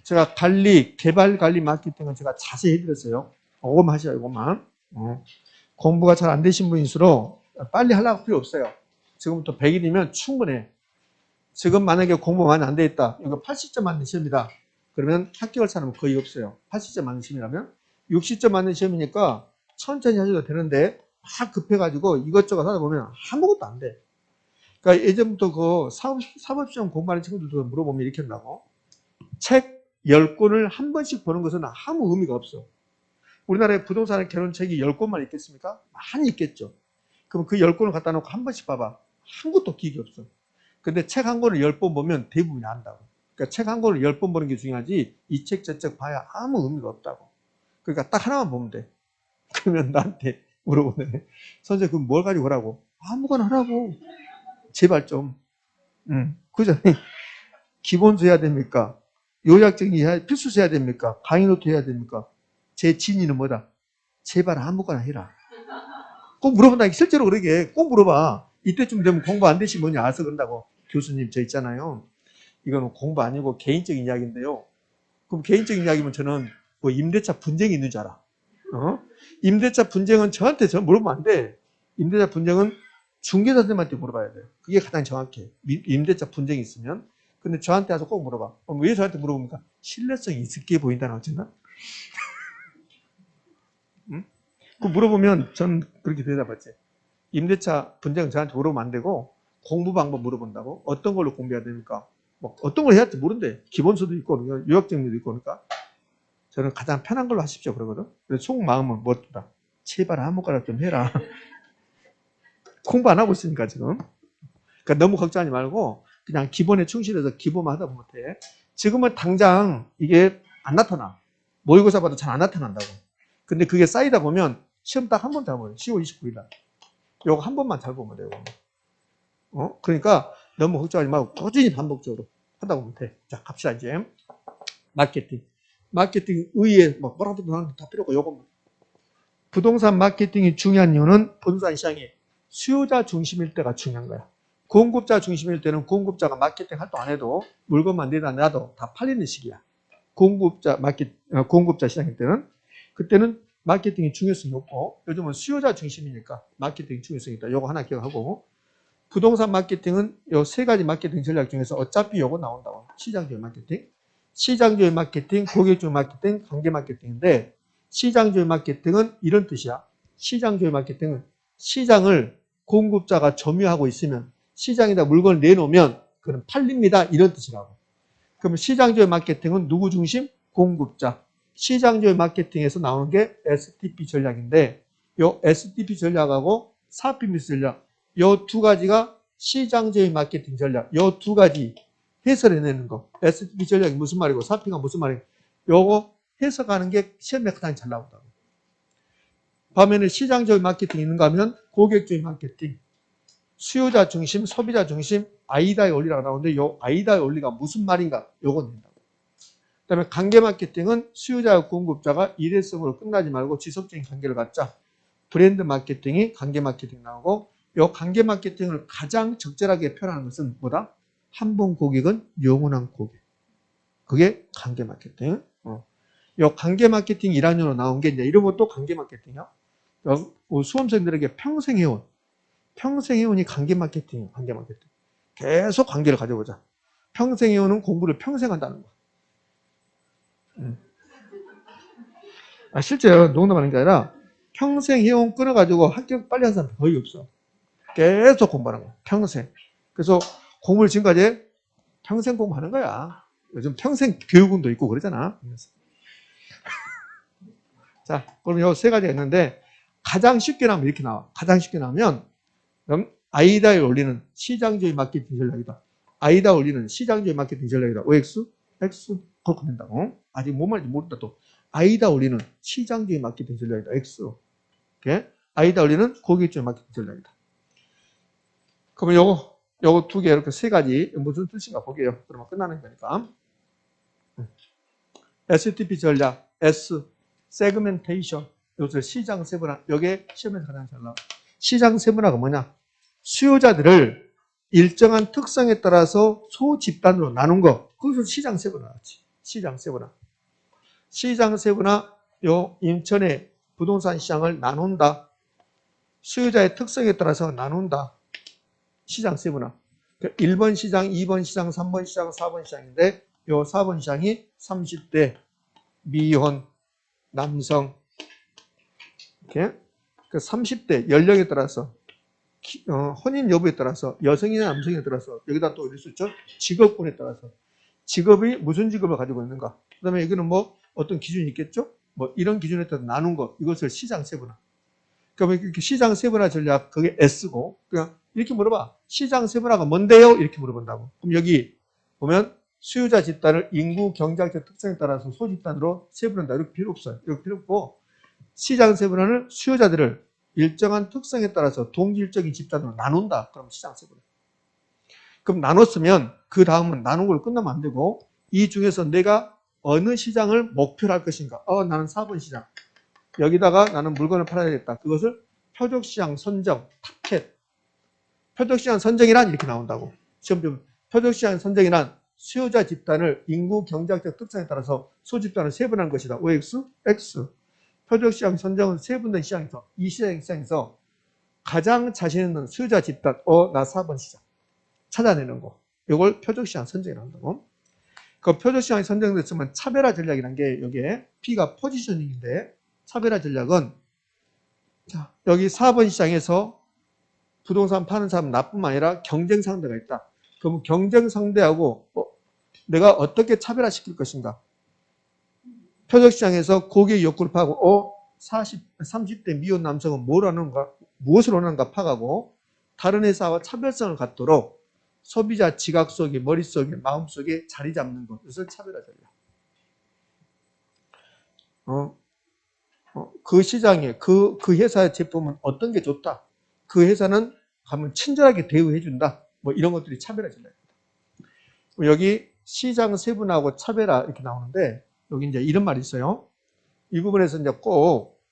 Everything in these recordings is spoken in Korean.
제가 개발 관리 마케팅은 제가 자세히 해드렸어요. 이것만 하셔요, 이것만. 공부가 잘 안 되신 분일수록 빨리 하려고 필요 없어요. 지금부터 100일이면 충분해. 지금 만약에 공부 많이 안 돼 있다. 이거 80점 맞는 시험이다. 그러면 합격할 사람은 거의 없어요. 80점 맞는 시험이라면. 60점 맞는 시험이니까 천천히 하셔도 되는데 막 급해가지고 이것저것 하다 보면 아무것도 안 돼. 그러니까 예전부터 그 사법시험 공부하는 친구들도 물어보면 이렇게 한다고. 책 10권을 한 번씩 보는 것은 아무 의미가 없어. 우리나라에 부동산 결혼책이 10권만 있겠습니까? 많이 있겠죠. 그럼 그 10권을 갖다 놓고 한 번씩 봐봐. 아무것도 기억이 없어. 근데 책 한 권을 10번 보면 대부분이 안다고. 그러니까 책 한 권을 10번 보는 게 중요하지 이 책 저 책 봐야 아무 의미가 없다고. 그러니까 딱 하나만 보면 돼. 그러면 나한테 물어보네. 선생님 그럼 뭘 가지고 하라고? 아무거나 하라고. 제발 좀. 그죠? 기본서 해야 됩니까? 요약정리 필수서 해야 됩니까? 강의노트 해야 됩니까? 제 진의는 뭐다? 제발 아무거나 해라. 꼭 물어본다. 실제로 그러게. 꼭 물어봐. 이때쯤 되면 공부 안 되시 뭐냐 알아서 그런다고. 교수님 저 있잖아요. 이거는 공부 아니고 개인적인 이야기인데요. 그럼 개인적인 이야기면 저는 뭐 임대차 분쟁이 있는 줄 알아. 임대차 분쟁은 저한테 물어보면 안 돼. 임대차 분쟁은 중개사 선생님한테 물어봐야 돼요. 그게 가장 정확해. 임대차 분쟁이 있으면. 근데 저한테 와서 꼭 물어봐. 왜 저한테 물어봅니까? 신뢰성이 있게 보인다는 어쨌나? 응? 그 물어보면 전 그렇게 대답하지. 임대차 분쟁 저한테 물어보면 안 되고 공부 방법 물어본다고? 어떤 걸로 공부해야 됩니까? 뭐 어떤 걸 해야 할지 모른대. 기본서도 있고 요약정리도 있고 그러니까 저는 가장 편한 걸로 하십시오 그러거든. 그래서 속마음은 뭐다? 제발 아무거나 좀 해라. 공부 안 하고 있으니까 지금. 그러니까 너무 걱정하지 말고 그냥 기본에 충실해서 기본만 하다 보면 돼. 지금은 당장 이게 안 나타나. 모의고사 봐도 잘 안 나타난다고. 근데 그게 쌓이다 보면 시험 딱 한 번 잘 보면 10월 29일 날. 요거 한 번만 잘 보면 돼요. 그러니까 너무 걱정하지 말고 꾸준히 반복적으로 하다 보면 돼. 자, 갑시다 이제. 마케팅. 마케팅 의의에 뭐라도 하는 다 필요 없고 요것만. 부동산 마케팅이 중요한 이유는 부동산 시장이 수요자 중심일 때가 중요한 거야. 공급자 중심일 때는 공급자가 마케팅 활동 안 해도 물건만 내다 놔도 다 팔리는 시기야. 공급자 시장일 때는. 그때는 마케팅이 중요성이 없고 요즘은 수요자 중심이니까 마케팅이 중요성이 있다. 요거 하나 기억하고 부동산 마케팅은 요 세 가지 마케팅 전략 중에서 어차피 요거 나온다고. 시장조회 마케팅, 시장조회 마케팅, 고객조회 마케팅, 관계 마케팅인데 시장조회 마케팅은 이런 뜻이야. 시장조회 마케팅은 시장을 공급자가 점유하고 있으면 시장에다 물건을 내놓으면 그건 팔립니다. 이런 뜻이라고. 그럼 시장조회 마케팅은 누구 중심? 공급자. 시장조회 마케팅에서 나오는 게 STP 전략인데 요 STP 전략하고 사피미스 전략 요 두 가지가 시장조회 마케팅 전략 요 두 가지 해설해내는 거. STP 전략이 무슨 말이고 사피가 무슨 말이고 요거 해석하는 게 시험에 가장 잘 나온다고. 반면에 시장조회 마케팅이 있는가 하면 고객조회 마케팅 수요자 중심, 소비자 중심, 아이다의 원리라고 나오는데 요 아이다의 원리가 무슨 말인가 요건 된다고. 그 다음에 관계 마케팅은 수요자와 공급자가 일회성으로 끝나지 말고 지속적인 관계를 갖자. 브랜드 마케팅이 관계 마케팅 나오고 요 관계 마케팅을 가장 적절하게 표현하는 것은 뭐다? 한 번 고객은 영원한 고객. 그게 관계 마케팅. 요 관계 마케팅 1학년으로 나온 게 이제 이런 것도 관계 마케팅이야. 수험생들에게 평생 해온. 평생 해온이 관계 마케팅이에요. 관계 마케팅. 계속 관계를 가져보자. 평생 해온은 공부를 평생 한다는 거. 실제 농담하는 게 아니라 평생 해온 끊어가지고 합격 빨리 한 사람 거의 없어. 계속 공부하는 거야. 평생. 그래서 공부를 지금까지 평생 공부하는 거야. 요즘 평생 교육원도 있고 그러잖아. 자, 그럼 요 세 가지가 있는데 가장 쉽게 나오면 이렇게 나와. 가장 쉽게 나오면 아이다의 원리는 시장주의 마케팅 전략이다. 아이다 원리는 시장주의 마케팅 전략이다. OX? X? 그렇게 된다고. 아직 뭔 말인지 모른다 또. 아이다 원리는 시장주의 마케팅 전략이다. X. 오케이? 아이다 원리는 고객주의 마케팅 전략이다. 그러면 요거 두 개 이렇게 세 가지 무슨 뜻인가 보게요. 그러면 끝나는 거니까. STP 전략, S, 세그멘테이션, 요새 시장 세분화, 요게 시험에서 가장 잘 나와. 시장 세분화가 뭐냐? 수요자들을 일정한 특성에 따라서 소집단으로 나눈 거. 그것을 시장 세분화지. 시장 세분화. 시장 세분화, 요 인천의 부동산 시장을 나눈다. 수요자의 특성에 따라서 나눈다. 시장 세분화. 1번 시장, 2번 시장, 3번 시장, 4번 시장인데 요 4번 시장이 30대 미혼 남성 이렇게 그 30대 연령에 따라서 혼인 여부에 따라서 여성이나 남성에 따라서 여기다 또 올릴 수 있죠. 직업군에 따라서 직업이 무슨 직업을 가지고 있는가. 그다음에 여기는 뭐 어떤 기준이 있겠죠. 뭐 이런 기준에 따라 나눈 것 이것을 시장 세분화. 그러면 이렇게 시장 세분화 전략 그게 S고 그냥 이렇게 물어봐. 시장 세분화가 뭔데요? 이렇게 물어본다고. 그럼 여기 보면 수요자 집단을 인구 경제학적 특성에 따라서 소집단으로 세분한다. 이렇게 필요 없어요. 이렇게 필요 없고 시장 세분화는 수요자들을 일정한 특성에 따라서 동질적인 집단으로 나눈다. 그럼 시장 세분화. 그럼 나눴으면 그 다음은 나눈 걸로 끝나면 안 되고 이 중에서 내가 어느 시장을 목표로 할 것인가. 나는 4번 시장. 여기다가 나는 물건을 팔아야겠다. 그것을 표적시장 선정, 타켓. 표적시장 선정이란 이렇게 나온다고. 시험 좀 표적시장 선정이란 수요자 집단을 인구 경제학적 특성에 따라서 소집단을 세분한 것이다. OX, X. 표적시장 선정은 세분된 시장에서 이 시장에서 가장 자신 있는 수요자 집단, 나 4번 시장. 찾아내는 거. 이걸 표적시장 선정이라고 한다고. 그 표적시장이 선정됐으면 차별화 전략이라는 게 여기에 P가 포지셔닝인데 차별화 전략은 자, 여기 4번 시장에서 부동산 파는 사람 나뿐만 아니라 경쟁 상대가 있다. 그럼 경쟁 상대하고 내가 어떻게 차별화시킬 것인가? 표적시장에서 고객 욕구를 파고 30대 미혼 남성은 뭘 하는가? 무엇을 원하는가 파가고 다른 회사와 차별성을 갖도록 소비자 지각 속에 머릿속에 마음속에 자리 잡는 것. 그것을 차별화 전략. 그 시장에 그 회사의 제품은 어떤 게 좋다. 그 회사는 가면 친절하게 대우해 준다. 뭐 이런 것들이 차별화 전략입니다. 여기 시장 세분화하고 차별화 이렇게 나오는데 여기 이제 이런 말이 있어요. 이 부분에서 이제 꼭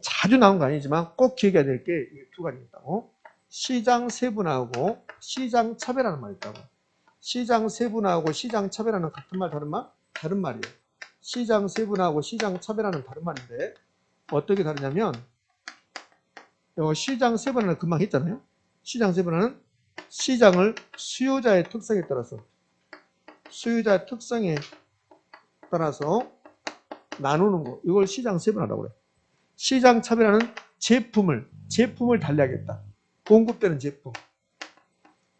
자주 나온 거 아니지만 꼭 기억해야 될 게 두 가지 있다고. 시장 세분화하고 시장 차별화는 말이 있다고. 시장 세분화하고 시장 차별화는 같은 말 다른 말? 다른 말이에요. 시장 세분화하고 시장 차별화는 다른 말인데 어떻게 다르냐면 시장 세분화는 금방 했잖아요. 시장 세분화는 시장을 수요자의 특성에 따라서 나누는 거. 이걸 시장 세분화라고 그래요. 시장 차별화는 제품을 달리하겠다.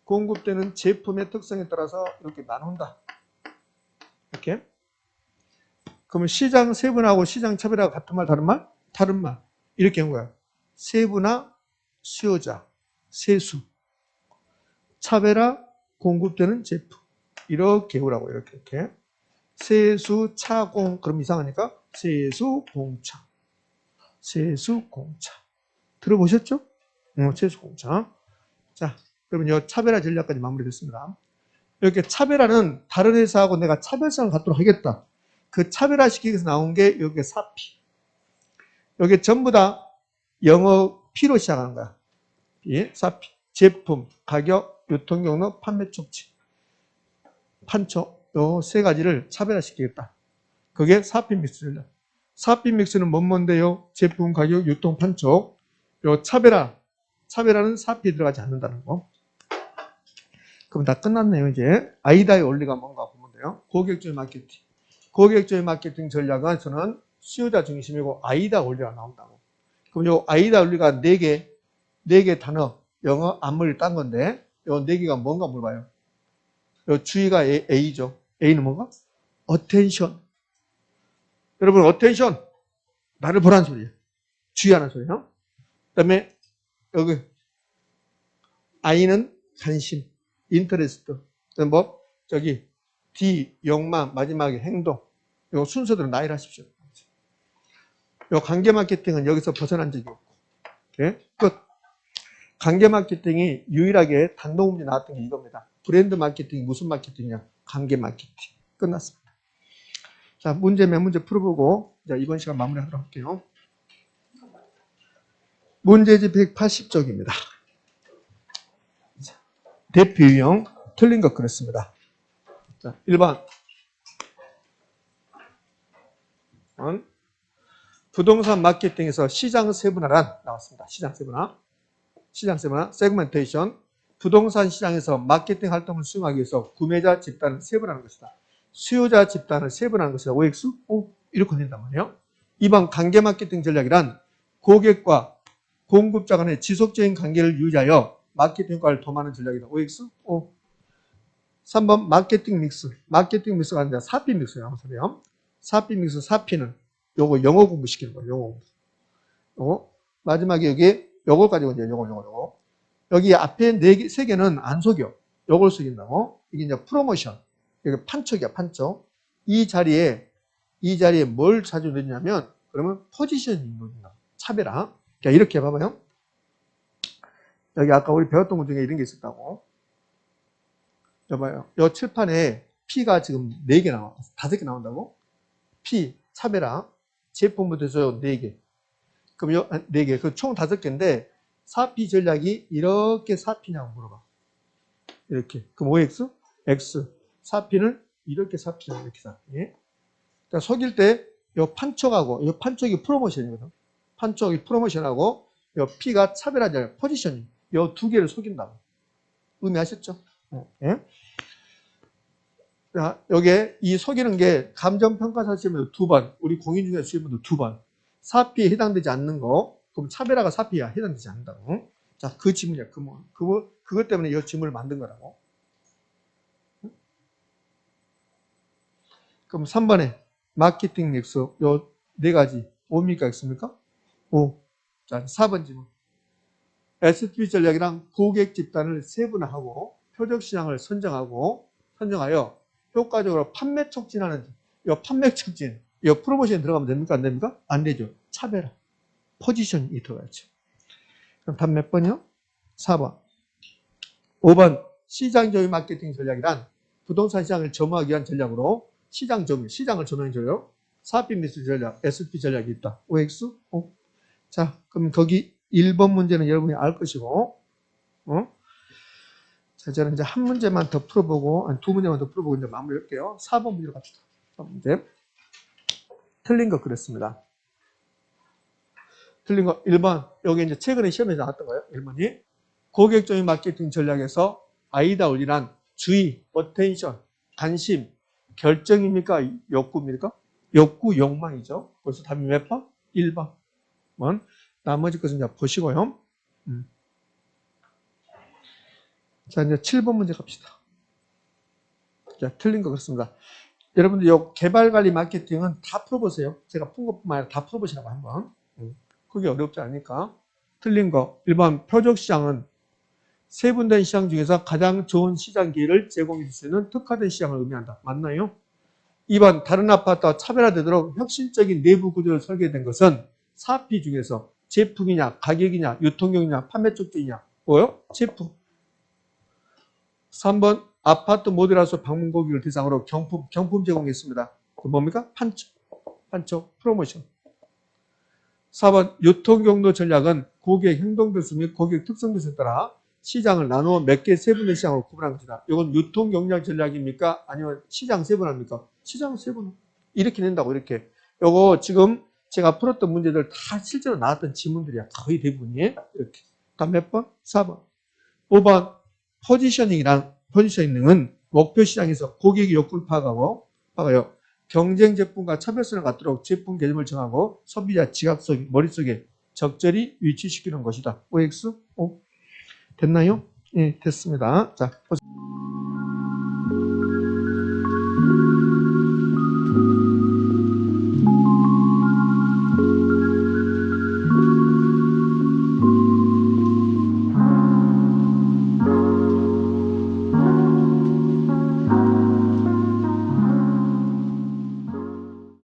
공급되는 제품의 특성에 따라서 이렇게 나눈다. 이렇게. 그러면 시장 세분화하고 시장 차별화가 같은 말, 다른 말? 다른 말. 이렇게 한 거야. 세분화, 수요자, 세수. 차별화, 공급되는 제품. 이렇게 해오라고, 이렇게. 세수, 차공. 그럼 이상하니까 세수, 공차. 들어보셨죠? 세수, 공차. 자, 그러면 이 차별화 전략까지 마무리됐습니다. 이렇게 차별화는 다른 회사하고 내가 차별성을 갖도록 하겠다. 그 차별화시키기 위해서 나온 게 여기 4P. 여기 전부 다 영어 P로 시작하는 거야. P, 4P. 제품, 가격, 유통경로, 판매 촉진. 판촉. 요 세 가지를 차별화시키겠다. 그게 4P 믹스 전략. 4P 믹스는 뭔데요? 제품, 가격, 유통, 판촉. 요 차별화는 4P 들어가지 않는다는 거. 그럼 다 끝났네요, 이제. 아이다의 원리가 뭔가 보면 돼요. 고객주의 마케팅. 고객주의 마케팅 전략은 저는 수요자 중심이고 아이다 원리가 나온다고. 그럼 요 아이다 원리가 4개 단어, 영어 앞머리를 딴 건데, 요 4개가 뭔가 물어봐요. 요 주의가 A죠. A는 뭔가? attention. 여러분, attention. 나를 보라는 소리예요. 주의하는 소리예요. 그 다음에 여기 I는 관심, interest. 뭐 저기 D, 욕망, 마지막에 행동. 요 순서대로 나열을 하십시오. 요 관계 마케팅은 여기서 벗어난 적이 없고. 오케이? 끝. 관계 마케팅이 유일하게 단독 문제 나왔던 게 이겁니다. 브랜드 마케팅이 무슨 마케팅이냐? 관계 마케팅. 끝났습니다. 자, 몇 문제 풀어보고 자, 이번 시간 마무리하도록 할게요. 문제지 180쪽입니다. 대표 유형 틀린 것 그랬습니다. 자, 1번 부동산 마케팅에서 시장 세분화란 나왔습니다. 시장 세분화. 시장 세분화, 세그멘테이션. 부동산 시장에서 마케팅 활동을 수행하기 위해서 구매자 집단을 세분화하는 것이다. 수요자 집단을 세분화하는 것이다. OX? 이렇게 된단 말이에요. 2번 관계 마케팅 전략이란 고객과 공급자 간의 지속적인 관계를 유지하여 마케팅 효과를 도모하는 전략이다. OX? 3번 마케팅 믹스. 마케팅 믹스가 아니라 사피 믹스예요. 사피 믹스, 사피는 요거 영어 공부시키는 거예요. 영어 공부. 요거 마지막에 여기 요걸 가지고 이제 요거. 여기 앞에 세 개는 안 속여. 요걸 속인다고. 이게 이제 프로모션. 이게 판촉이야, 판촉. 이 자리에 뭘 자주 넣냐면, 그러면 포지셔닝 넣는다. 차별화. 자, 이렇게 봐봐요. 여기 아까 우리 배웠던 것 중에 이런 게 있었다고. 여봐요. 요 칠판에 P가 지금 4개 나와. 5개 나온다고? P, 차별화. 제품부터 해서 4개. 그럼 요 4개. 그 총 5개인데, 4P 전략이 이렇게 4P냐고 물어봐. 이렇게. 그럼 OX? X. 4P는 이렇게 4P냐고, 이렇게 4P. 그러니까 속일 때, 요 판촉하고, 요 판촉이 프로모션이거든. 판촉이 프로모션하고, 요 P가 차별화 전략, 포지셔닝. 요 2개를 속인다고. 의미하셨죠? 예? 자, 여기에 이 속이는 게 감정평가사 시험에도 2번, 우리 공인중개사 시험에도 2번. 4P에 해당되지 않는 거, 그럼 차별화가 4P야. 해당되지 않는다고. 자, 그 지문이야. 그것 때문에 이 지문을 만든 거라고. 그럼 3번에 마케팅 믹스, 요 4가지. O입니까? X입니까? O. 자, 4번 지문. STP 전략이랑 고객 집단을 세분화하고 표적 시장을 선정하여 효과적으로 판매 촉진하는, 요 판매 촉진, 요 프로모션에 들어가면 됩니까? 안 됩니까? 안 되죠. 차별화. 포지션이 들어가죠. 그럼 답 몇 번이요? 4번. 5번. 시장 점유 마케팅 전략이란 부동산 시장을 점유하기 위한 전략으로 시장을 점유하는 전략, 4P 미스 전략, SP 전략이 있다. OX? 자, 그럼 거기 1번 문제는 여러분이 알 것이고, 자, 저는 이제 한 문제만 더 풀어보고, 두 문제만 더 풀어보고 이제 마무리할게요. 4번 문제로 갑시다. 4번 문제. 틀린 거 그랬습니다. 틀린 거 1번. 여기 이제 최근에 시험에 나왔던 거예요. 1번이. 고객적인 마케팅 전략에서 아이다 올리란 주의, 어텐션, 관심, 결정입니까? 욕구입니까? 욕구, 욕망이죠. 그래서 답이 몇 번? 1번. 나머지 것은 이제 보시고요. 자, 이제 7번 문제 갑시다. 자, 틀린 거 그렇습니다. 여러분들 요 개발관리 마케팅은 다 풀어보세요. 제가 푼 것뿐만 아니라 다 풀어보시라고 한번. 그게 어렵지 않으니까. 틀린 거. 1번 표적 시장은 세분된 시장 중에서 가장 좋은 시장 기회를 제공해 줄 수 있는 특화된 시장을 의미한다. 맞나요? 2번 다른 아파트와 차별화되도록 혁신적인 내부 구조를 설계된 것은 4P 중에서 제품이냐, 가격이냐, 유통경이냐, 판매 쪽이냐. 뭐요? 제품. 3번 아파트 모델하우스 방문 고객을 대상으로 경품 제공했습니다. 그 뭡니까? 판촉, 프로모션. 4번 유통경로 전략은 고객 행동 변수 및 고객 특성 변수에 따라 시장을 나누어 몇 개 세분의 시장으로 구분한 것이다. 이건 유통경략 전략입니까? 아니면 시장 세분화입니까? 시장 세분화. 이렇게 낸다고 이렇게. 요거 지금 제가 풀었던 문제들 다 실제로 나왔던 지문들이야. 거의 대부분이. 이렇게. 다음 몇 번? 4번. 5번 포지셔닝은 목표 시장에서 고객의 욕구를 파악하여 경쟁 제품과 차별성을 갖도록 제품 개념을 정하고 소비자 지각 속 머릿속에 적절히 위치시키는 것이다. OX? 됐나요? 예, 됐습니다. 자, 보세요.